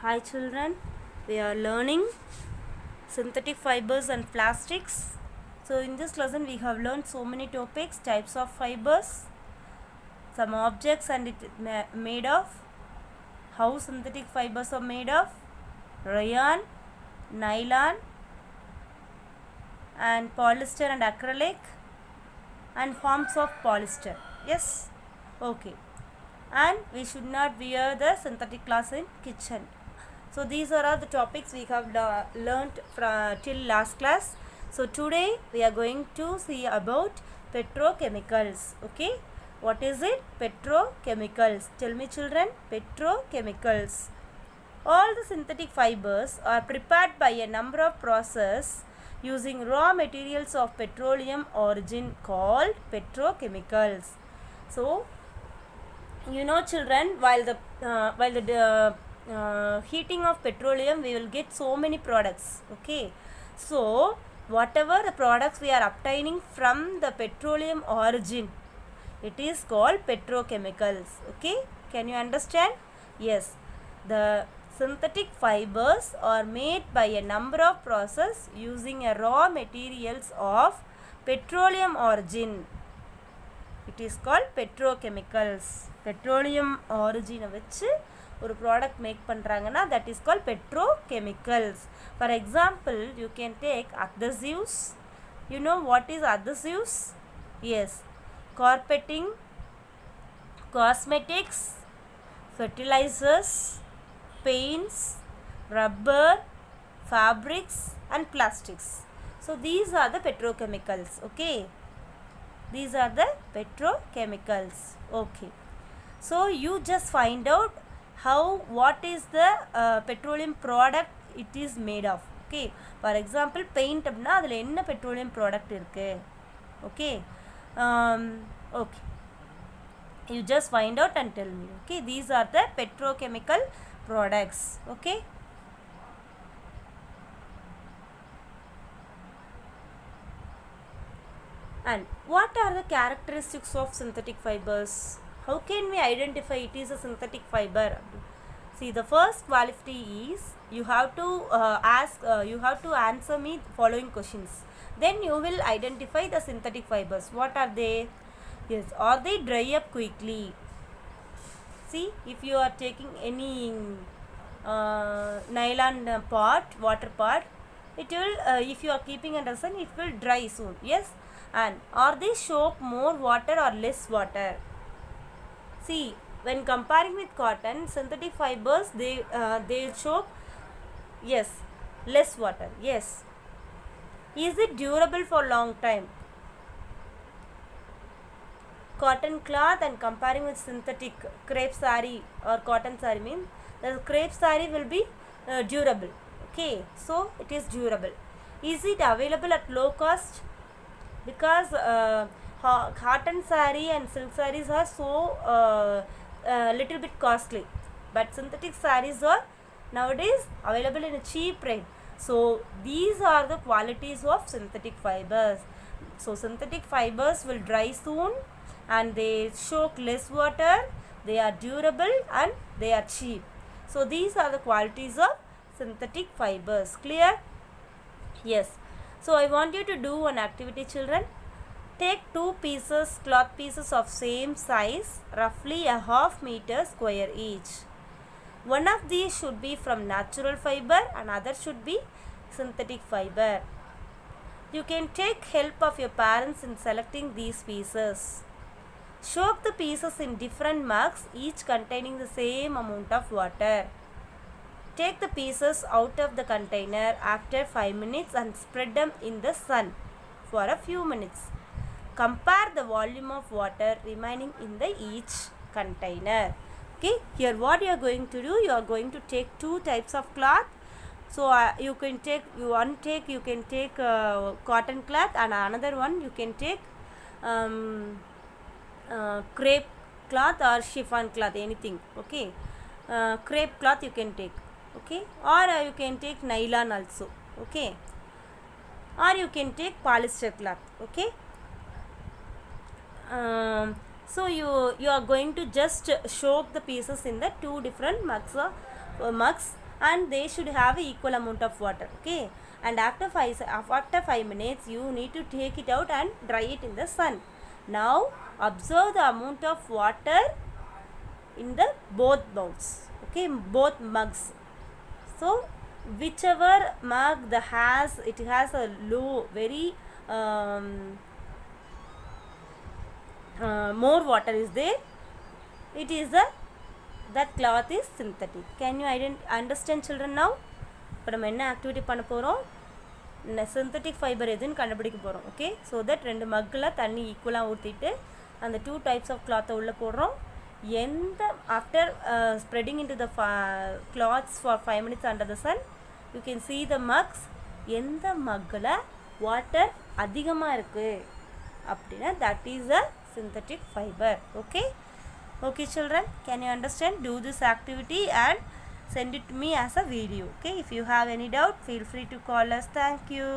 Hi children, we are learning synthetic fibers and plastics. So in this lesson we have learned so many topics, types of fibers, some objects and it made of, how synthetic fibers are made of, rayon, nylon and polyester and acrylic and forms of polyester. Yes? Okay. And we should not wear the synthetic cloths in kitchen. So these are all the topics we have learnt till last class. So today we are going to see about petrochemicals. Okay, what is it? Petrochemicals. Tell me children, petrochemicals. All the synthetic fibers are prepared by a number of processes using raw materials of petroleum origin called petrochemicals. So you know children, while the heating of petroleum we will get so many products. Okay, so whatever the products we are obtaining from the petroleum origin, it is called petrochemicals. Okay, can you understand? Yes, the synthetic fibers are made by a number of processes using a raw materials of petroleum origin. It is called petrochemicals. Petroleum origin வச்சு ஒரு product make பண்றாங்கன்னா that is called petrochemicals. For example, you can take adhesives. You know what is adhesives? Yes, carpeting, cosmetics, fertilizers, paints, rubber, fabrics and plastics. So these are the petrochemicals. Okay, these are the petrochemicals. Okay, so you just find out what is the petroleum product it is made of. Okay, for example, paint அப்படினா அதில் என்ன petroleum product இருக்கு. Okay, okay, you just find out and tell me. Okay, these are the petrochemical products. Okay, and what are the characteristics of synthetic fibers? How can we identify it is a synthetic fiber? See, the first quality is you have to you have to answer me following questions. Then you will identify the synthetic fibers. What are they? Yes, are they dry up quickly? See, if you are taking any nylon pot, water pot, it will if you are keeping under sun, it will dry soon. Yes, and are they soak more water or less water? See, when comparing with cotton, synthetic fibers they soak, yes, less water. Yes, is it durable for long time? Cotton cloth and comparing with synthetic crepe saree or cotton saree means the crepe saree will be durable. Okay, so it is durable. Is it available at low cost? Because cotton saree and silk sarees are so little bit costly, but synthetic sarees are nowadays available in a cheap rate. So these are the qualities of synthetic fibers. So synthetic fibers will dry soon and they soak less water, they are durable and they are cheap. So these are the qualities of synthetic fibers. Clear? Yes. So I want you to do one activity children. Take two cloth pieces of same size, roughly a half meter square each. One of these should be from natural fiber and other should be synthetic fiber. You can take help of your parents in selecting these pieces. Soak the pieces in different mugs, each containing the same amount of water. Take the pieces out of the container after 5 minutes and spread them in the sun for a few minutes. Compare the volume of water remaining in the each container. Okay, here what you are going to do, you are going to take two types of cloth. So you can take cotton cloth and another one you can take crepe cloth or chiffon cloth, anything. Okay, crepe cloth you can take. Okay, or you can take nylon also. Okay, or you can take polyester cloth. Okay, so you are going to just soak the pieces in the two different mugs and they should have equal amount of water. Okay, and after 5 minutes you need to take it out and dry it in the sun. Now observe the amount of water in the both bowls, okay, both mugs. So whichever mug it has a low, very more water is there, it is that cloth is synthetic. Can you understand children now? இப்போ நம்ம என்ன activity பண்ண போகிறோம், synthetic fibre எதுன்னு கண்டுபிடிக்க போகிறோம். Okay, so that 2 மக்கில் தண்ணி ஈக்குவலாக ஊற்றிட்டு அந்த 2 டைப்ஸ் ஆஃப் கிளாத்தை உள்ளே போடுறோம். எந்த after spreading into the clothes for 5 minutes under the Sun you can see the mugs. எந்த மக்கில் வாட்டர் அதிகமாக இருக்குது அப்படின்னா that is a synthetic fiber. Okay children, can you understand? Do this activity and send it to me as a video. Okay, if you have any doubt, feel free to call us. Thank you.